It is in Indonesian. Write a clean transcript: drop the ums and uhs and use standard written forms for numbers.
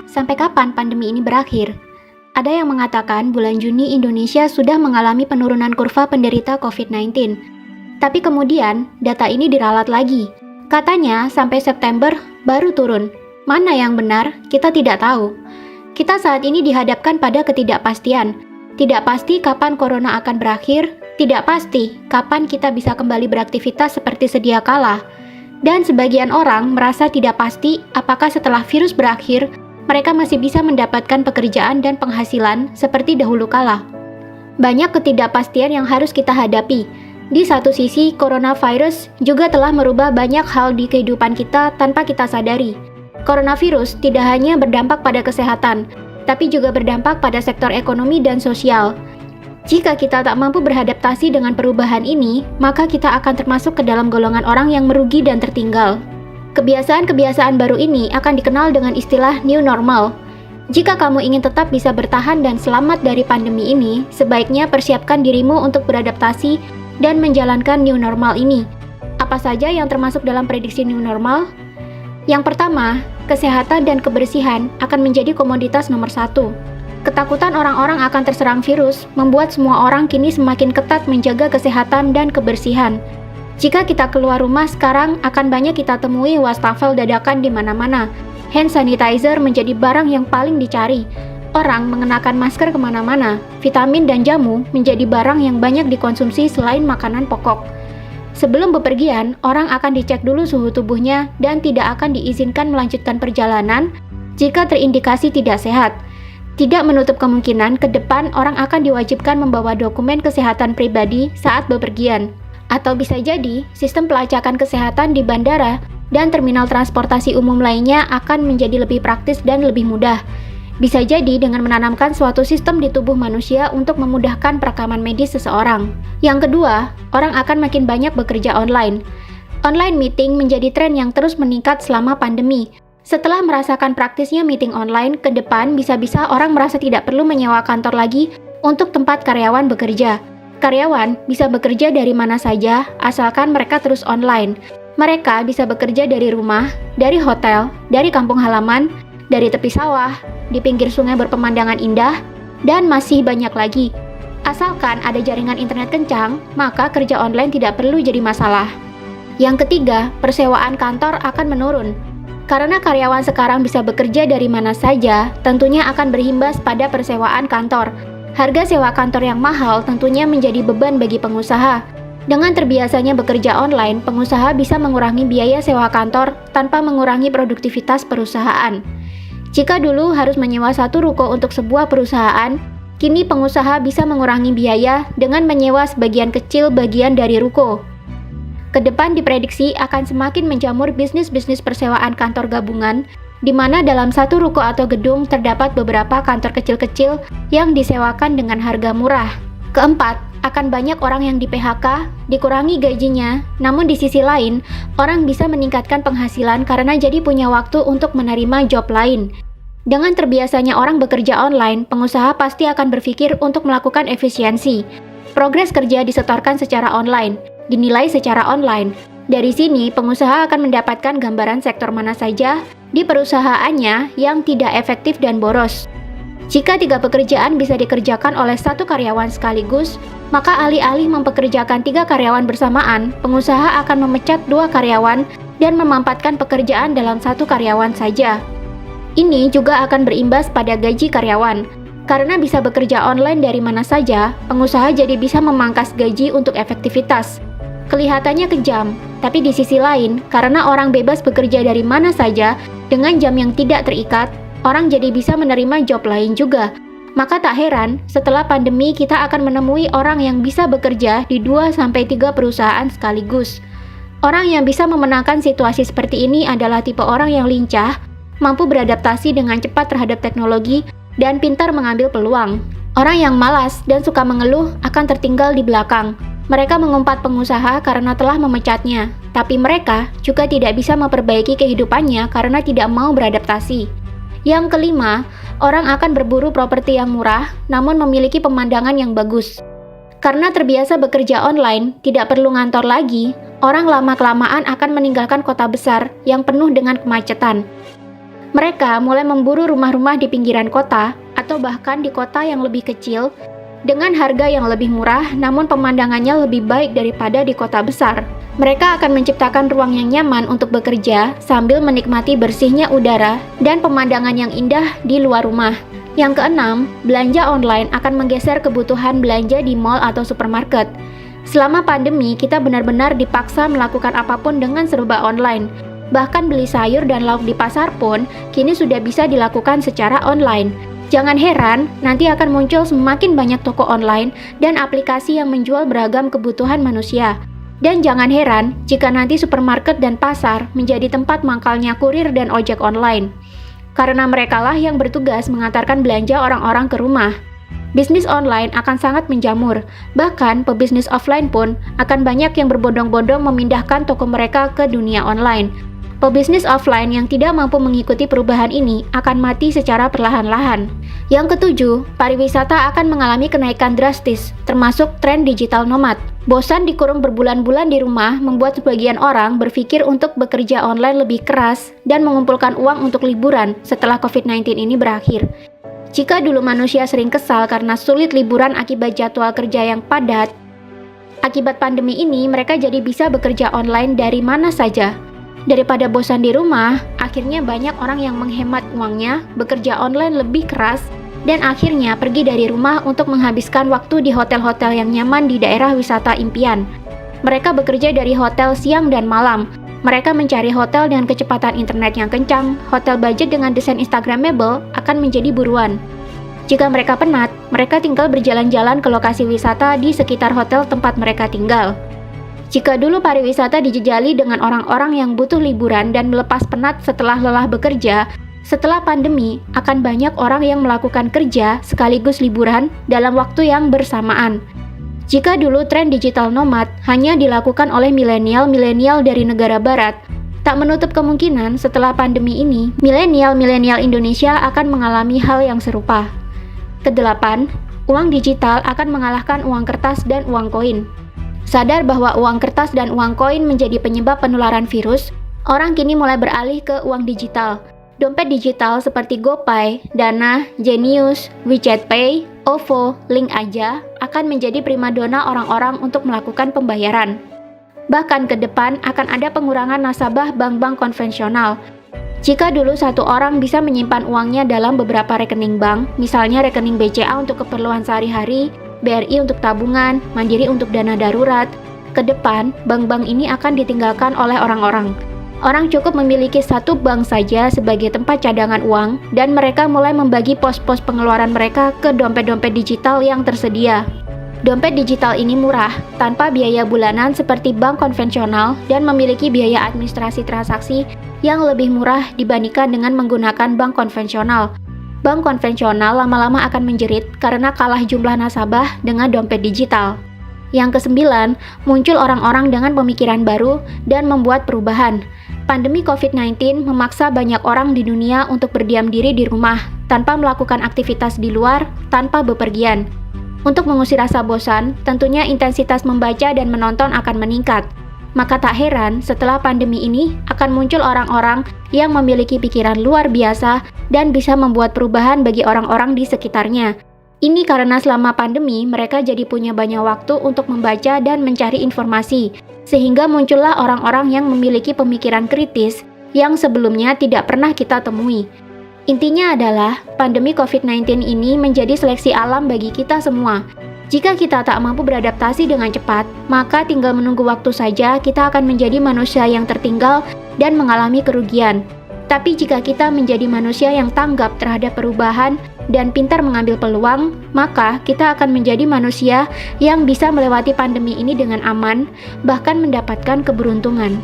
Sampai kapan pandemi ini berakhir? Ada yang mengatakan bulan Juni Indonesia sudah mengalami penurunan kurva penderita COVID-19. Tapi kemudian data ini diralat lagi. Katanya sampai September baru turun. Mana yang benar? Kita tidak tahu. Kita saat ini dihadapkan pada ketidakpastian. Tidak pasti kapan corona akan berakhir, tidak pasti kapan kita bisa kembali beraktivitas seperti sedia kala. Dan sebagian orang merasa tidak pasti apakah setelah virus berakhir, mereka masih bisa mendapatkan pekerjaan dan penghasilan seperti dahulu kala. Banyak ketidakpastian yang harus kita hadapi. Di satu sisi, coronavirus juga telah merubah banyak hal di kehidupan kita tanpa kita sadari. Coronavirus tidak hanya berdampak pada kesehatan, tapi juga berdampak pada sektor ekonomi dan sosial. Jika kita tak mampu beradaptasi dengan perubahan ini, maka kita akan termasuk ke dalam golongan orang yang merugi dan tertinggal. Kebiasaan-kebiasaan baru ini akan dikenal dengan istilah new normal. Jika kamu ingin tetap bisa bertahan dan selamat dari pandemi ini, sebaiknya persiapkan dirimu untuk beradaptasi dan menjalankan new normal ini. Apa saja yang termasuk dalam prediksi new normal? Yang pertama, kesehatan dan kebersihan akan menjadi komoditas nomor 1. Ketakutan orang-orang akan terserang virus membuat semua orang kini semakin ketat menjaga kesehatan dan kebersihan. Jika kita keluar rumah sekarang, akan banyak kita temui wastafel dadakan di mana-mana. Hand sanitizer menjadi barang yang paling dicari. Orang mengenakan masker kemana-mana. Vitamin dan jamu menjadi barang yang banyak dikonsumsi selain makanan pokok. Sebelum bepergian, orang akan dicek dulu suhu tubuhnya dan tidak akan diizinkan melanjutkan perjalanan jika terindikasi tidak sehat. Tidak menutup kemungkinan ke depan orang akan diwajibkan membawa dokumen kesehatan pribadi saat bepergian. Atau bisa jadi, sistem pelacakan kesehatan di bandara dan terminal transportasi umum lainnya akan menjadi lebih praktis dan lebih mudah. Bisa jadi dengan menanamkan suatu sistem di tubuh manusia untuk memudahkan perekaman medis seseorang. Yang kedua, orang akan makin banyak bekerja online. Online meeting menjadi tren yang terus meningkat selama pandemi. Setelah merasakan praktisnya meeting online, ke depan bisa-bisa orang merasa tidak perlu menyewa kantor lagi untuk tempat karyawan bekerja. Karyawan bisa bekerja dari mana saja, asalkan mereka terus online. Mereka bisa bekerja dari rumah, dari hotel, dari kampung halaman, dari tepi sawah, di pinggir sungai berpemandangan indah, dan masih banyak lagi. Asalkan ada jaringan internet kencang, maka kerja online tidak perlu jadi masalah. Yang ketiga, persewaan kantor akan menurun. Karena karyawan sekarang bisa bekerja dari mana saja, tentunya akan berimbas pada persewaan kantor. Harga sewa kantor yang mahal tentunya menjadi beban bagi pengusaha. Dengan terbiasanya bekerja online, pengusaha bisa mengurangi biaya sewa kantor tanpa mengurangi produktivitas perusahaan. Jika dulu harus menyewa satu ruko untuk sebuah perusahaan, kini pengusaha bisa mengurangi biaya dengan menyewa sebagian kecil bagian dari ruko. Kedepan diprediksi akan semakin menjamur bisnis-bisnis persewaan kantor gabungan, di mana dalam satu ruko atau gedung terdapat beberapa kantor kecil-kecil yang disewakan dengan harga murah. Keempat, akan banyak orang yang di-PHK, dikurangi gajinya, namun di sisi lain, orang bisa meningkatkan penghasilan karena jadi punya waktu untuk menerima job lain. Dengan terbiasanya orang bekerja online, pengusaha pasti akan berpikir untuk melakukan efisiensi. Progres kerja disetorkan secara online, dinilai secara online. Dari sini, pengusaha akan mendapatkan gambaran sektor mana saja di perusahaannya yang tidak efektif dan boros. Jika 3 pekerjaan bisa dikerjakan oleh 1 karyawan sekaligus, maka alih-alih mempekerjakan 3 karyawan bersamaan, pengusaha akan memecat 2 karyawan dan memampatkan pekerjaan dalam 1 karyawan saja. Ini juga akan berimbas pada gaji karyawan. Karena bisa bekerja online dari mana saja, pengusaha jadi bisa memangkas gaji untuk efektivitas. Kelihatannya kejam, tapi di sisi lain, karena orang bebas bekerja dari mana saja dengan jam yang tidak terikat, orang jadi bisa menerima job lain juga. Maka tak heran, setelah pandemi kita akan menemui orang yang bisa bekerja di 2-3 perusahaan sekaligus. Orang yang bisa memenangkan situasi seperti ini adalah tipe orang yang lincah, mampu beradaptasi dengan cepat terhadap teknologi, dan pintar mengambil peluang. Orang yang malas dan suka mengeluh akan tertinggal di belakang. Mereka mengumpat pengusaha karena telah memecatnya, tapi mereka juga tidak bisa memperbaiki kehidupannya karena tidak mau beradaptasi. Yang kelima, orang akan berburu properti yang murah namun memiliki pemandangan yang bagus. Karena terbiasa bekerja online, tidak perlu ngantor lagi, orang lama-kelamaan akan meninggalkan kota besar yang penuh dengan kemacetan. Mereka mulai memburu rumah-rumah di pinggiran kota atau bahkan di kota yang lebih kecil dengan harga yang lebih murah namun pemandangannya lebih baik daripada di kota besar. Mereka akan menciptakan ruang yang nyaman untuk bekerja sambil menikmati bersihnya udara dan pemandangan yang indah di luar rumah. Yang keenam, belanja online akan menggeser kebutuhan belanja di mall atau supermarket. Selama pandemi, kita benar-benar dipaksa melakukan apapun dengan serba online. Bahkan beli sayur dan lauk di pasar pun kini sudah bisa dilakukan secara online. Jangan heran, nanti akan muncul semakin banyak toko online dan aplikasi yang menjual beragam kebutuhan manusia. Dan jangan heran jika nanti supermarket dan pasar menjadi tempat mangkalnya kurir dan ojek online. Karena merekalah yang bertugas mengantarkan belanja orang-orang ke rumah. Bisnis online akan sangat menjamur, bahkan pebisnis offline pun akan banyak yang berbondong-bondong memindahkan toko mereka ke dunia online. Pebisnis offline yang tidak mampu mengikuti perubahan ini akan mati secara perlahan-lahan. Yang ketujuh, pariwisata akan mengalami kenaikan drastis, termasuk tren digital nomad. Bosan dikurung berbulan-bulan di rumah membuat sebagian orang berpikir untuk bekerja online lebih keras dan mengumpulkan uang untuk liburan setelah COVID-19 ini berakhir. Jika dulu manusia sering kesal karena sulit liburan akibat jadwal kerja yang padat, akibat pandemi ini mereka jadi bisa bekerja online dari mana saja. Daripada bosan di rumah, akhirnya banyak orang yang menghemat uangnya, bekerja online lebih keras, dan akhirnya pergi dari rumah untuk menghabiskan waktu di hotel-hotel yang nyaman di daerah wisata impian. Mereka bekerja dari hotel siang dan malam. Mereka mencari hotel dengan kecepatan internet yang kencang, hotel budget dengan desain Instagramable akan menjadi buruan. Jika mereka penat, mereka tinggal berjalan-jalan ke lokasi wisata di sekitar hotel tempat mereka tinggal. Jika dulu pariwisata dijejali dengan orang-orang yang butuh liburan dan melepas penat setelah lelah bekerja, setelah pandemi akan banyak orang yang melakukan kerja sekaligus liburan dalam waktu yang bersamaan. Jika dulu tren digital nomad hanya dilakukan oleh milenial-milenial dari negara barat, tak menutup kemungkinan setelah pandemi ini, milenial-milenial Indonesia akan mengalami hal yang serupa. Kedelapan, uang digital akan mengalahkan uang kertas dan uang koin. Sadar bahwa uang kertas dan uang koin menjadi penyebab penularan virus, orang kini mulai beralih ke uang digital. Dompet digital seperti GoPay, Dana, Genius, WeChat Pay, OVO, Link Aja akan menjadi primadona orang-orang untuk melakukan pembayaran. Bahkan ke depan akan ada pengurangan nasabah bank-bank konvensional. Jika dulu satu orang bisa menyimpan uangnya dalam beberapa rekening bank, misalnya rekening BCA untuk keperluan sehari-hari, BRI untuk tabungan, Mandiri untuk dana darurat. Ke depan, bank-bank ini akan ditinggalkan oleh orang-orang. Orang cukup memiliki satu bank saja sebagai tempat cadangan uang, dan mereka mulai membagi pos-pos pengeluaran mereka ke dompet-dompet digital yang tersedia. Dompet digital ini murah, tanpa biaya bulanan seperti bank konvensional, dan memiliki biaya administrasi transaksi yang lebih murah dibandingkan dengan menggunakan bank konvensional. Bank konvensional lama-lama akan menjerit karena kalah jumlah nasabah dengan dompet digital. Yang kesembilan, muncul orang-orang dengan pemikiran baru dan membuat perubahan. Pandemi COVID-19 memaksa banyak orang di dunia untuk berdiam diri di rumah, tanpa melakukan aktivitas di luar, tanpa bepergian. Untuk mengusir rasa bosan, tentunya intensitas membaca dan menonton akan meningkat. Maka tak heran setelah pandemi ini akan muncul orang-orang yang memiliki pikiran luar biasa dan bisa membuat perubahan bagi orang-orang di sekitarnya. Ini karena selama pandemi mereka jadi punya banyak waktu untuk membaca dan mencari informasi, sehingga muncullah orang-orang yang memiliki pemikiran kritis yang sebelumnya tidak pernah kita temui. Intinya adalah pandemi COVID-19 ini menjadi seleksi alam bagi kita semua. Jika kita tak mampu beradaptasi dengan cepat, maka tinggal menunggu waktu saja kita akan menjadi manusia yang tertinggal dan mengalami kerugian. Tapi jika kita menjadi manusia yang tanggap terhadap perubahan dan pintar mengambil peluang, maka kita akan menjadi manusia yang bisa melewati pandemi ini dengan aman, bahkan mendapatkan keberuntungan.